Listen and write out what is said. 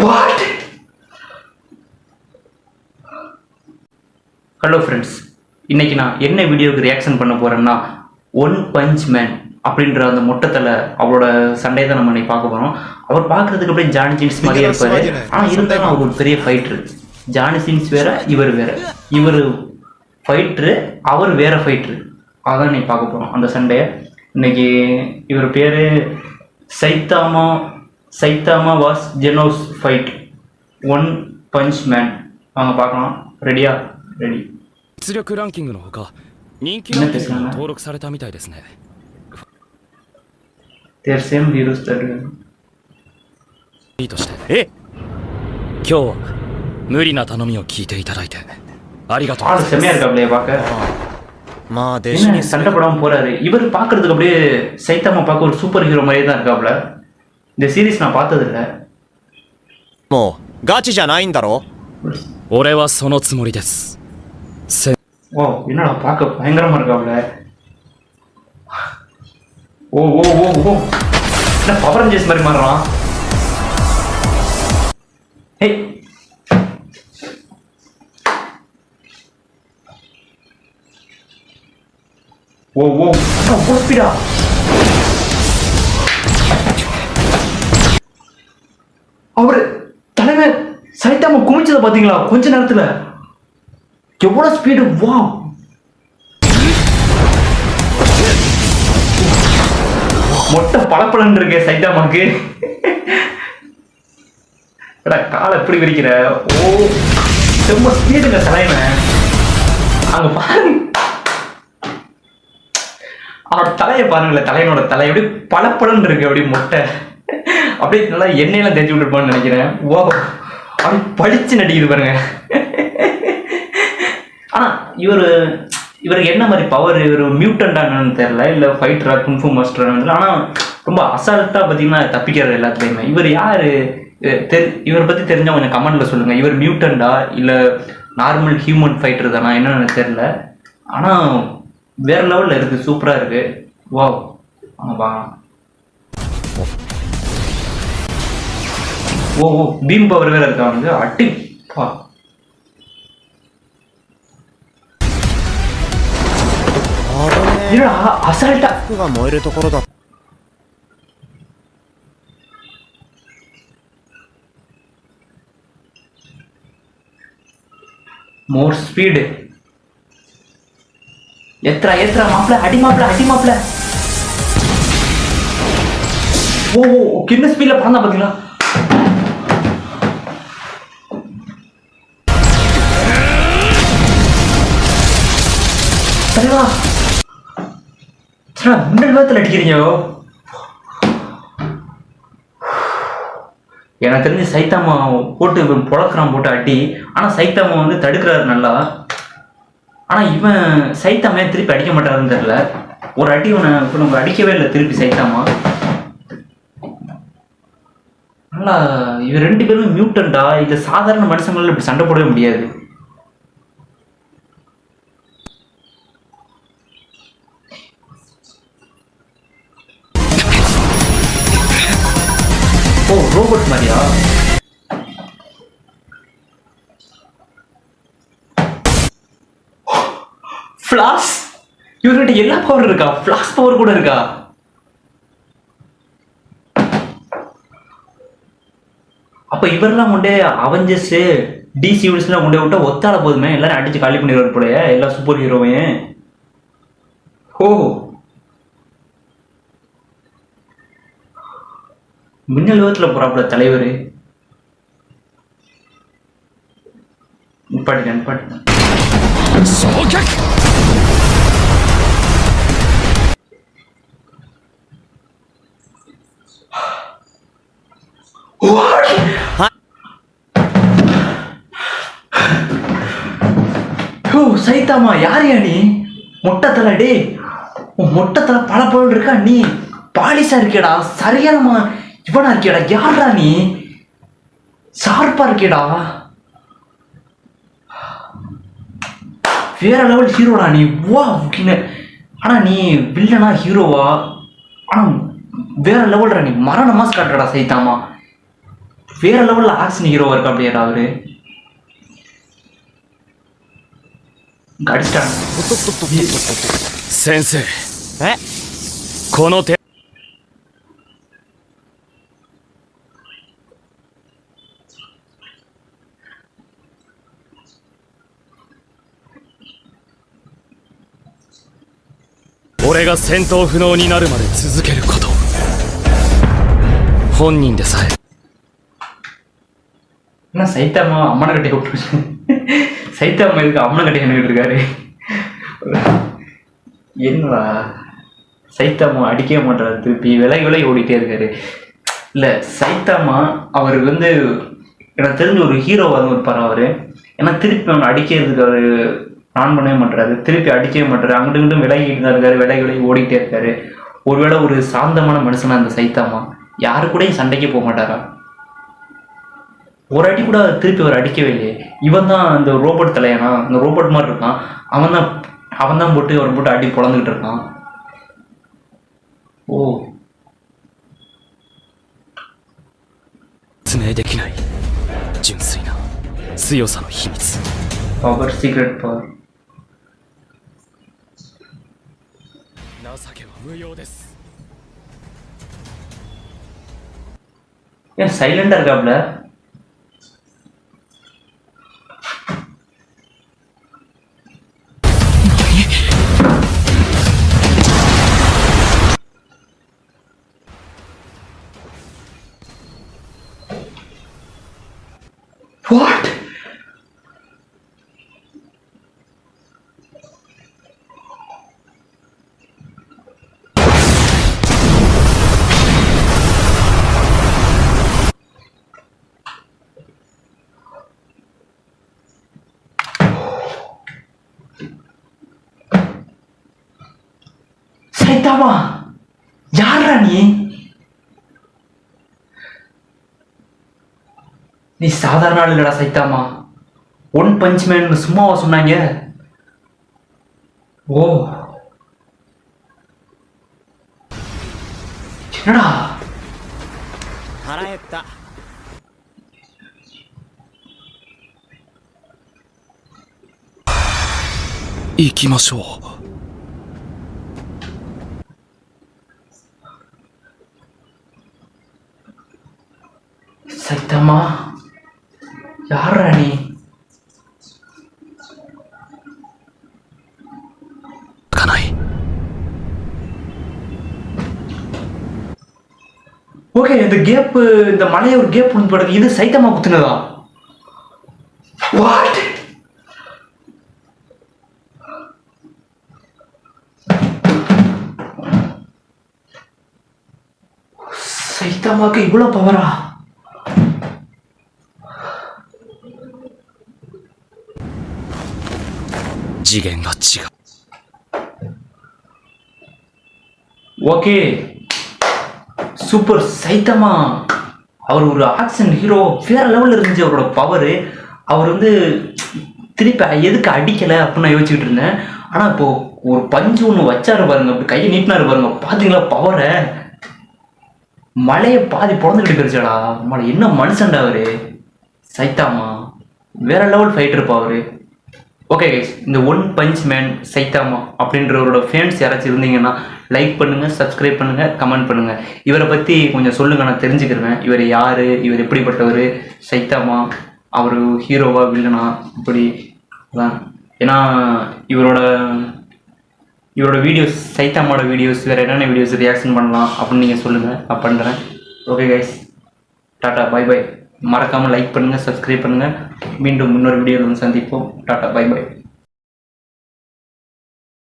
What? Hello friends, இன்னைக்கு நான் என்ன வீடியோக்கு ரியாக்ஷன் பண்ண போறேன்னா ஒன் பஞ்ச் மேன் அப்படின்ற அந்த மொட்டத்தில் அவரோட சண்டை தான் நம்ம இன்னைக்கு பார்க்க போகிறோம். அவர் பார்க்கறதுக்கு அப்படியே ஜானி சீன்ஸ் மாதிரியே இருப்பாரு. ஆனால் இருந்தாலும் அவர் ஒரு பெரிய ஃபைட்ரு. ஜானி சீன்ஸ் வேற, இவர் வேற. இவர் ஃபைட்ரு, அவர் வேற ஃபைட்ரு. அதான் இன்னைக்கு பார்க்க போகிறோம் அந்த சண்டையை. இன்னைக்கு இவர் பேர் Saitama vs Genos fight one punch man. வாங்க பார்க்கலாம். ரெடியா? Ready. 実力ランキングのほか人気ランキングにも登録されたみたいですね。Their same heroes that いいとして今日は無理な頼みを聞いていただいてありがとうございます。செமையா இருக்கு அப்படியே பார்க்க.まあ弟子に சண்டை போடாம போறாரு. இவர் பார்க்கறதுக்கு அப்படியே சைத்தாமா பார்க்க ஒரு சூப்பர் ஹீரோ மாதிரியே தான் இருக்காப்ல. இந்த சீரிஸ் நான் பார்த்தது இல்ல. もうガチじゃないんだろ。俺はそのつもりです。ஓ, என்னடா பார்க்க பயங்கரமா இருக்காப்ல. ஓ ஓ ஓ ஓ, என்ன பவர் ரேஞ்சர்ஸ் மாதிரி மாறுறான். ஹே, ஓ ஓ ஓ, ஸ்பீடா. அவரு தலைவர் சைத்தாமா குமிச்சதை பாத்தீங்களா? கொஞ்ச நேரத்துல எவ்வளவு ஸ்பீடு! வா, மொட்டை பளபளன்னு இருக்கே சைத்தாமாக்கு. காலை எப்படி விரிக்கிற! ஓ, ரொம்ப ஸ்பீடுங்க தலைவன். அங்க பாருங்க, அவனோட தலையை பாருங்களேன். தலைவனோட தலை எப்படி பளபளன்னு இருக்கு. அப்படி மொட்டை அப்படியே நல்லா எண்ணெயெல்லாம் தேய்ச்சி விட்டுருப்பான்னு நினைக்கிறேன். ஓ, அப்படி படிச்சு நடிக்குது பாருங்க. ஆனா இவருக்கு என்ன மாதிரி பவர்? இவர் மியூட்டன்டானு தெரியல, இல்லை ஃபைட்டரா, குன்ஃபு மாஸ்டரானு. ஆனால் ரொம்ப அசால்ட்டா பார்த்தீங்கன்னா தப்பிக்கிறார் எல்லாத்துலேயுமே. இவர் யாரு? இவரை பற்றி தெரிஞ்சா கொஞ்சம் கமெண்ட்ல சொல்லுங்க. இவர் மியூட்டன்டா இல்லை நார்மல் ஹியூமன் ஃபைட்டர் தானா என்னன்னு எனக்கு தெரியல. ஆனால் வேற லெவலில் இருக்கு, சூப்பராக இருக்கு. வா, வாங்க. ஓ ஓ, பீம் பவர் வேற இருக்கா வந்து. அட்டிப்பா, அசால்ட்டா燃えるところだ。மோர் ஸ்பீடு. எத்ரா மாப்ள, அடி மாப்ள. ஓ ஓ, கின்ன ஸ்பீட்ல பறந்தா பாத்தீங்களா? சரிவா, முன்னல் வேகத்தில் அடிக்கிறீங்க. எனக்கு தெரிஞ்சு சைத்தாமா போட்டு புழக்கிறான், போட்டு அடி. ஆனால் சைத்தாமா வந்து தடுக்கிறாரு நல்லா. ஆனால் இவன் சைத்தாமே திருப்பி அடிக்க மாட்டாருன்னு தெரியல. ஒரு அடி இப்போ நம்ம அடிக்கவே இல்லை திருப்பி சைத்தாமா. நல்லா இவன் ரெண்டு பேருமே மியூட்டன்டா. இது சாதாரண மனுஷங்களால இப்படி சண்டை போடவே முடியாது. ஓ, ரோபோட் மாதிரியா? ஃபிளாஷ், இவர்கிட்ட எல்லா பவர் இருக்கா? ஃபிளாஷ் பவர் கூட இருக்கா? அப்ப இவரெல்லாம் கொண்டே அவெஞ்சர்ஸ், டிசி யூனிவர்ஸ்லாம் கொண்டே விட்டா ஒத்தால போதுமே, எல்லாரும் அடிச்சு காலி பண்ணிடுவார் போலயே எல்லா சூப்பர் ஹீரோவையும். ஓ, மின்னல் வேகத்தில் போறாப்புல தலைவர். நிப்பாட்டு. சைத்தாமா யாரையா நீ? மொட்டத்தலை. டே, மொட்டத்தலை பல பொருள் இருக்கா? நீ பாலிசா இருக்கியடா, சரியானமா இவனா இருக்கியடா. யாரா நீ? ஷார்ப்பா இருக்கியடா, வேற லெவல் ஹீரோடா நீ. வா, ஆனா நீ வில்லனா ஹீரோவா? ஆனா வேற லெவல்டா நீ. மரண மாஸ் காட்டுறடா சைத்தாமா. வேற லெவலில் ஆக்ஷன் ஹீரோவாக இருக்கா அப்படியா அவரு அடிச்சிட்டாங்க 先生えこの手俺が戦闘不能になるまで続けること本人でさえ என்ன சைத்தாமா அம்மனை கட்டி கூப்பிட்டு சைத்தாமா இதுக்கு அம்மனை கட்டி நின்றுட்டு இருக்காரு என்னடா சைத்தாமா அடிக்கவே மாட்டாரு திருப்பி விலகி ஓடிட்டே இருக்காரு இல்லை சைத்தாமா அவர் வந்து எனக்கு தெரிஞ்ச ஒரு ஹீரோவாக இருப்பார் அவர் ஏன்னா திருப்பி அவனை அடிக்கிறதுக்கு அவர் ஆன் பண்ணவே மாட்டாரு திருப்பி அடிக்கவே மாட்டாரு அங்கிட்டு இங்கிட்டும் விலகிட்டு தான் இருக்காரு விலகி ஓடிக்கிட்டே இருக்காரு ஒருவேளை ஒரு சாந்தமான மனுஷனா அந்த சைத்தாமா யாரு கூடயும் சண்டைக்கு போக மாட்டாரா ஒரு அடி கூட திருப்பி அவர் அடிக்கவே இல்லையே இவன் தான் அந்த ரோபோட் தலையானா அந்த ரோபோட் மாதிரி இருக்கான் அவன் தான் போட்டு அவரை போட்டு அடி பொழந்துக்கிட்டு இருக்கான் ஓ 説明できない純粋な強さの秘密 பவர் சீக்ரெட் பவர் 情けは無用です ஏன் சைலண்டா இருக்காப்ல What? சைத்தாமா யாரா நீ சாதாரண ஆள் இல்லடா சைத்தாமா ஒன் பஞ்ச் மேன் சும்மாவா சொன்னாங்க ஓ என்னடா 腹減った 行きましょう சைத்தாமா யாரா நீ かない ஓகே இந்த கேப் இந்த மலையை ஒரு கேப் வந்து படுது இது சைத்தாமா குத்துனதா வாட் சைத்தாமாக்கு இவ்வளவு பவரா次元が違う ஓகே சூப்பர் சைத்தாமா அவர் ஒரு ஆக்ஷன் ஹீரோ வேற லெவலில் இருந்துச்சு அவரோட பவர் அவர் வந்து திருப்பி எதுக்கு அடிக்கலை அப்படின்னு நான் யோசிச்சுட்டு இருந்தேன் ஆனால் இப்போ ஒரு பஞ்சு ஒன்று வச்சாரு பாருங்க அப்படி கையை நீட்டினாரு பாருங்க பார்த்தீங்களா பவரை மலையை பாதி பிறந்துக்கிட்டு போயிருச்சாடா மலை என்ன மனுஷன்டா அவரு சைத்தாமா வேற லெவல் ஃபைட்டர் அவரு ஓகே கைஸ் இந்த ஒன் பஞ்ச் மேன் சைத்தாமா அப்படின்றவரோட ஃபேன்ஸ் யாராச்சும் இருந்தீங்கன்னா லைக் பண்ணுங்கள் சப்ஸ்கிரைப் பண்ணுங்கள் கமெண்ட் பண்ணுங்கள் இவரை பற்றி கொஞ்சம் சொல்லுங்கள் நான் தெரிஞ்சுக்கிறேன் இவர் யார் இவர் எப்படிப்பட்டவர் சைத்தாமா அவர் ஹீரோவா வில்லனா இப்படி தான் ஏன்னா இவரோட வீடியோஸ் சைத்தாமாவோட வீடியோஸ் வேறு என்னென்ன வீடியோஸ் ரியாக்ஷன் பண்ணலாம் அப்படின்னு நீங்கள் சொல்லுங்கள் நான் பண்ணுறேன் okay guys tata bye bye மறக்காமல் லைக் பண்ணுங்கள் சப்ஸ்கிரைப் பண்ணுங்கள் மீண்டும் இன்னொரு வீடியோவில் வந்து சந்திப்போம் டாட்டா பை பை